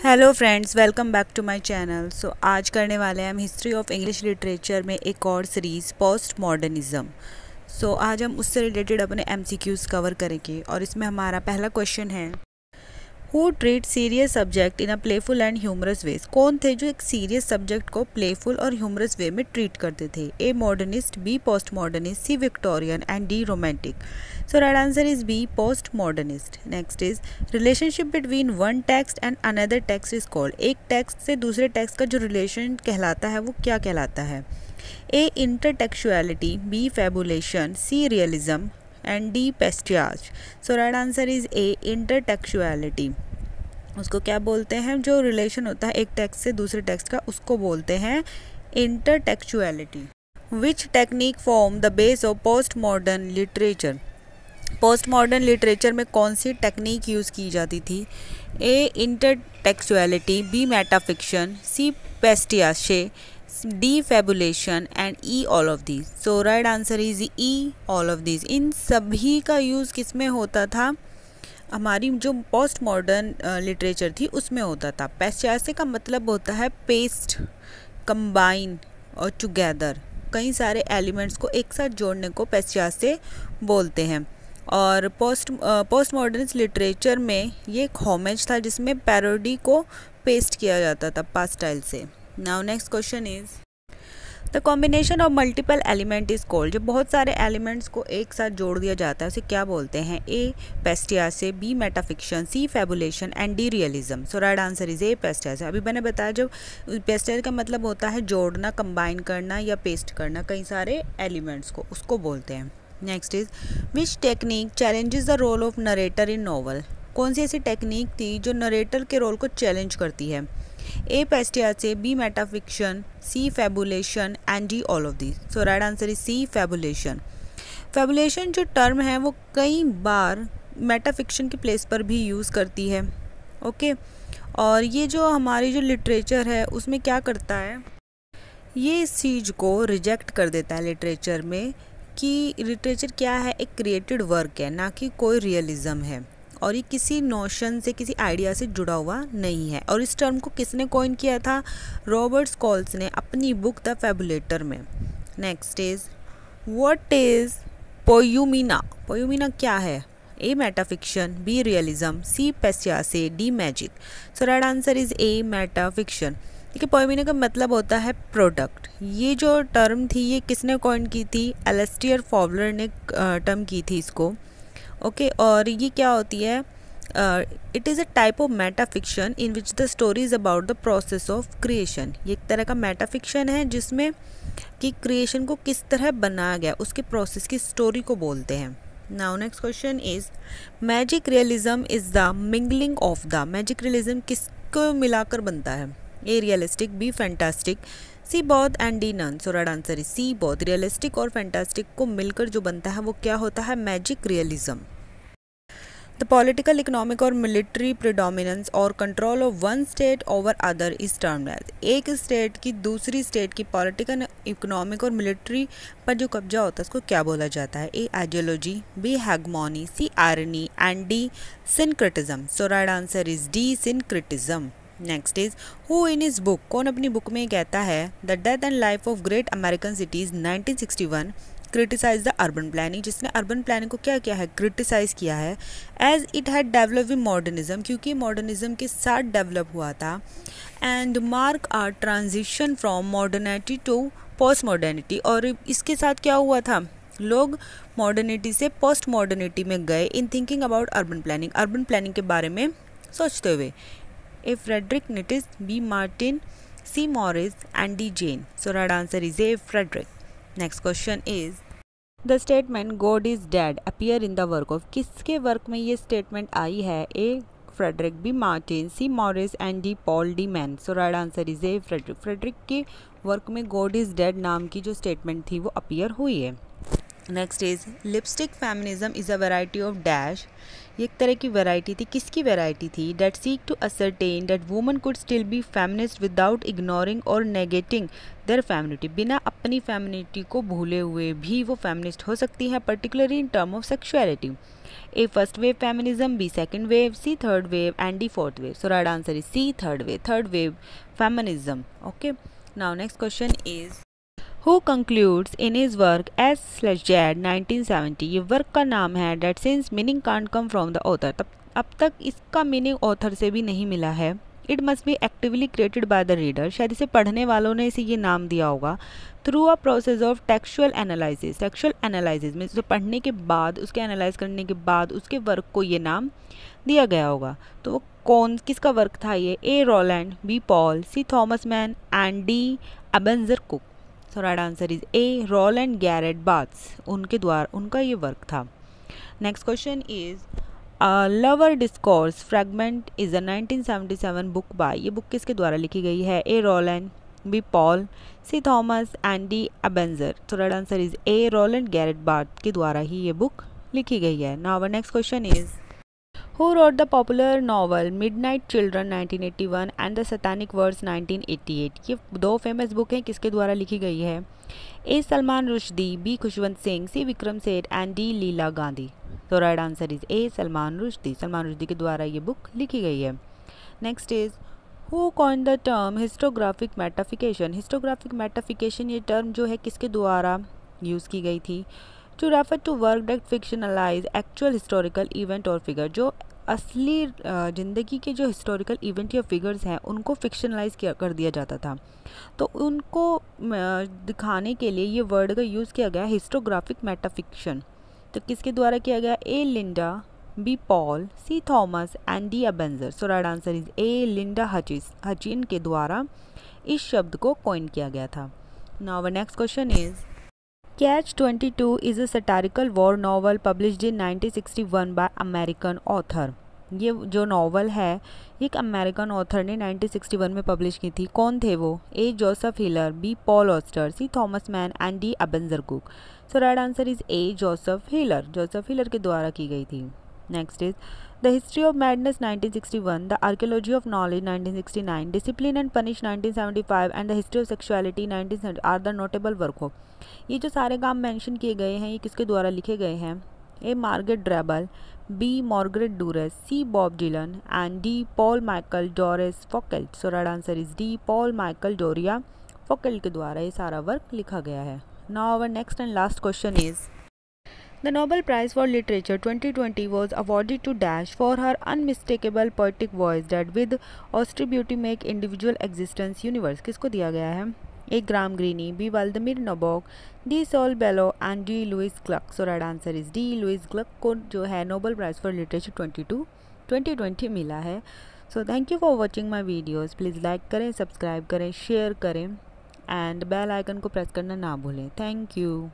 Hello friends, welcome back to my channel. आज करने वाले हैं हम हिस्ट्री ऑफ इंग्लिश लिटरेचर में एक और सीरीज़ पोस्ट मॉडर्निज़्म। आज हम उससे रिलेटेड अपने एमसीक्यूज़ कवर करेंगे और इसमें हमारा पहला क्वेश्चन है, who treat serious subject in a playful and humorous ways. कौन थे जो एक सीरियस सब्जेक्ट को प्लेफुल और ह्यूमरस वे में ट्रीट करते थे? A modernist, B post modernist, C Victorian and D romantic. So right answer is B, postmodernist. Next is relationship between one text and another text is called. एक text से दूसरे text का जो relation कहलाता है वो क्या कहलाता है? A, intertextuality, B, fabulation, C, realism and D, pastiche. So right answer is A, intertextuality. उसको क्या बोलते हैं? जो रिलेशन होता है एक टेक्स्ट से दूसरे टेक्स्ट का, उसको बोलते हैं intertextuality. Which technique form the base of postmodern literature? Post modern literature में कौन सी टेक्निक यूज़ की जाती थी? A, intertextuality, B, metafiction, C, pastiche, D, fabulation and E, all of these. So right answer is E, all of these. इन सभी का use किस में होता था? हमारी जो पोस्ट मॉडर्न लिटरेचर थी उसमें होता था। पेस्टियाशे का मतलब होता है पेस्ट, कंबाइन और टुगेदर, कई सारे एलिमेंट्स को एक साथ जोड़ने को पेस्टियाशे बोलते हैं। और पोस्ट मॉडर्निस्ट लिटरेचर में ये एक होमेज था जिसमें पैरोडी को पेस्ट किया जाता था पास्टाइल से। Now next question is, the combination of multiple element is called. जब बहुत सारे एलिमेंट्स को एक साथ जोड़ दिया जाता है उसे क्या बोलते हैं? A, pastiche, B, metafiction, C, fabulation and D, realism. So right answer is A, pastiche. अभी मैंने बताया जब पेस्टियाशे का मतलब होता है जोड़ना, कंबाइन करना या पेस्ट करना कई सारे एलिमेंट्स को, उसको बोलते हैं। Next is, which technique challenges the role of narrator in novel. कौन सी ऐसी टेक्निक थी जो नरेटर के रोल को चैलेंज करती है? A, pastiche, B, metafiction, C, fabulation and D, all of these. So right answer is C, fabulation. Fabulation जो टर्म है वो कई बार मेटाफिक्शन के प्लेस पर भी यूज़ करती है। ओके और ये जो हमारी जो लिटरेचर है उसमें क्या करता है, ये इस चीज़ को रिजेक्ट कर देता है लिटरेचर में कि लिटरेचर क्या है, एक क्रिएटेड वर्क है, ना कि कोई रियलिज्म है, और ये किसी नोशन से, किसी आइडिया से जुड़ा हुआ नहीं है। और इस टर्म को किसने कॉइन किया था? रॉबर्ट स्कॉल्स ने अपनी बुक द फैबुलेटर में। Next is, what is poioumenon. Poioumenon क्या है? A, metafiction, B, realism, C, pastiche, D, magic. So right answer is A, metafiction. ठीक है, पोएमिना का मतलब होता है प्रोडक्ट। ये जो टर्म थी ये किसने कॉइन की थी? एलिस्टियर फॉवलर ने टर्म की थी इसको। ओके और ये क्या होती है? It is a type of metafiction in which the story is about the process of creation. ये एक तरह का मेटाफिक्शन है जिसमें कि क्रिएशन को किस तरह बनाया गया उसके प्रोसेस की स्टोरी को बोलते हैं। Now next question is, magic realism is the mingling of the. Magic realism किसको मिलाकर बनता है? A, realistic, B, fantastic, C, both and D, none. So right answer is C, both. Realistic और fantastic को मिलकर जो बनता है वो क्या होता है? Magic realism. The political, economic और मिलिट्री प्रिडोमिनेंस और control of one state over other is termed as. एक स्टेट की दूसरी स्टेट की पॉलिटिकल, इकोनॉमिक और मिलिट्री पर जो कब्जा होता है उसको क्या बोला जाता है? A, ideology, B, hegemony, C, irony and D, syncretism. So right answer is D, syncretism. Next is, who in is book. कौन अपनी बुक में कहता है the death and life of great American cities 1961 criticise the urban planning. जिसने urban planning को क्या किया है? क्रिटिसाइज किया है। As it had develop in modernism, क्योंकि मॉडर्निज्म के साथ डेवलप हुआ था। And Mark are transition from modernity to post modernity. और इसके साथ क्या हुआ था? लोग मॉडर्निटी से पोस्ट मॉडर्निटी में गए in thinking about urban planning, urban planning के बारे में सोचते हुए। A, Frederick Nitis, B, Martin, C, Morris and D, Jane. So right answer is A, Frederick. Next question is, the statement God is dead appear in the work of। किसके work में ये statement आई है? A, Frederick, B, Martin, C, Morris and D, Paul D, Man. So right answer is A, Frederick. Frederick के work में God is dead नाम की जो statement थी वो अपीयर हुई है। Next is, lipstick feminism is a variety of dash. ये एक तरह की वैरायटी थी। किसकी वैरायटी थी? That seek to ascertain that women could still be feminist without ignoring or negating their femininity. बिना अपनी फेमिनिटी को भूले हुए भी वो फेमिनिस्ट हो सकती हैं, particularly in term of sexuality. A first wave feminism, B second wave, C third wave, and D fourth wave. So right answer is C third wave feminism. Okay. Now next question is, who concludes in his work S/Z 1970? ये work का नाम है, that since meaning can't come from the author. अब तक इसका meaning author से भी नहीं मिला है। It must be actively created by the reader. शायद इसे पढ़ने वालों ने इसे ये नाम दिया होगा। Through a process of textual analysis. Textual analysis में इसे पढ़ने के बाद, उसके एनालाइज करने के बाद उसके वर्क को ये नाम दिया गया होगा। तो वो कौन, किसका वर्क था ये? A Roland, B Paul, C Thomas Mann and D Ebenezer Cook. So right answer is A Roland Gerard Barthes. उनके द्वारा उनका ये वर्क था। Next question is, lover discourse fragment is a 1977 book by. ये book किसके द्वारा लिखी गई है? A Roland, B Paul, C Thomas and D Ebenezer. तो right answer is A Roland Gerard Barthes के द्वारा ही ये बुक लिखी गई है। Now our next question is, who wrote the popular novel midnight children 1981 and the satanic words 1988? ये दो फेमस बुक हैं, किसके द्वारा लिखी गई है? A Salman Rushdie, B Khushwant Singh, C Vikram Seth and D Leela Gandhi. तो right answer is A Salman Rushdie. Salman Rushdie के द्वारा ये बुक लिखी गई है। Next is, who coined the term historiographic metafiction? Historiographic metafiction ये टर्म जो है किसके द्वारा यूज़ की गई थी? To refer to work that fictionalise actual historical event और फिगर। जो असली ज़िंदगी के जो हिस्टोरिकल इवेंट या फिगर्स हैं उनको फिक्शनलाइज कर दिया जाता था, तो उनको दिखाने के लिए ये वर्ड का यूज़ किया गया हिस्टोग्राफिक मेटाफिक्शन। तो किसके द्वारा किया गया? A Linda, B Paul, C Thomas and D Ebenezer. So right answer is A Linda Hutcheon के द्वारा इस शब्द को कॉइन किया गया था। Now our next question is, Catch-22 is a satirical war novel published in 1961 by American author. ये जो नावल है एक अमेरिकन ऑथर ने 1961 में पब्लिश की थी। कौन थे वो? A Joseph Heller, B Paul Auster, C Thomas Mann and D Ebenezer Cook. So right answer is A Joseph Heller. Joseph Heller के द्वारा की गई थी। Next is, the history of madness 1961, the archaeology of knowledge 1969, discipline and punish 1975 and the history of sexuality 1970 are the notable work of. ये जो सारे काम mention किए गए हैं ये किसके द्वारा लिखे गए हैं? A Margaret Drabble, B Margaret Duras, C Bob Dylan and D Paul Michael Doris Foucault. So right answer is D Paul Michael Doria Foucault के द्वारा ये सारा वर्क लिखा गया है। Now our next and last question is, The Nobel Prize for Literature 2020 was awarded to Dash for her unmistakable poetic voice that with austere beauty make individual existence universe। किसको दिया गया है? A Graham Greene, B Vladimir Nabokov, D Saul Bellow and D Louise Gluck. So right answer is D Louise Gluck को जो है Nobel prize for literature 2020 मिला है। So thank you for watching my videos. Please like करें, subscribe करें, share करें and bell icon को press करना ना भूलें। Thank you.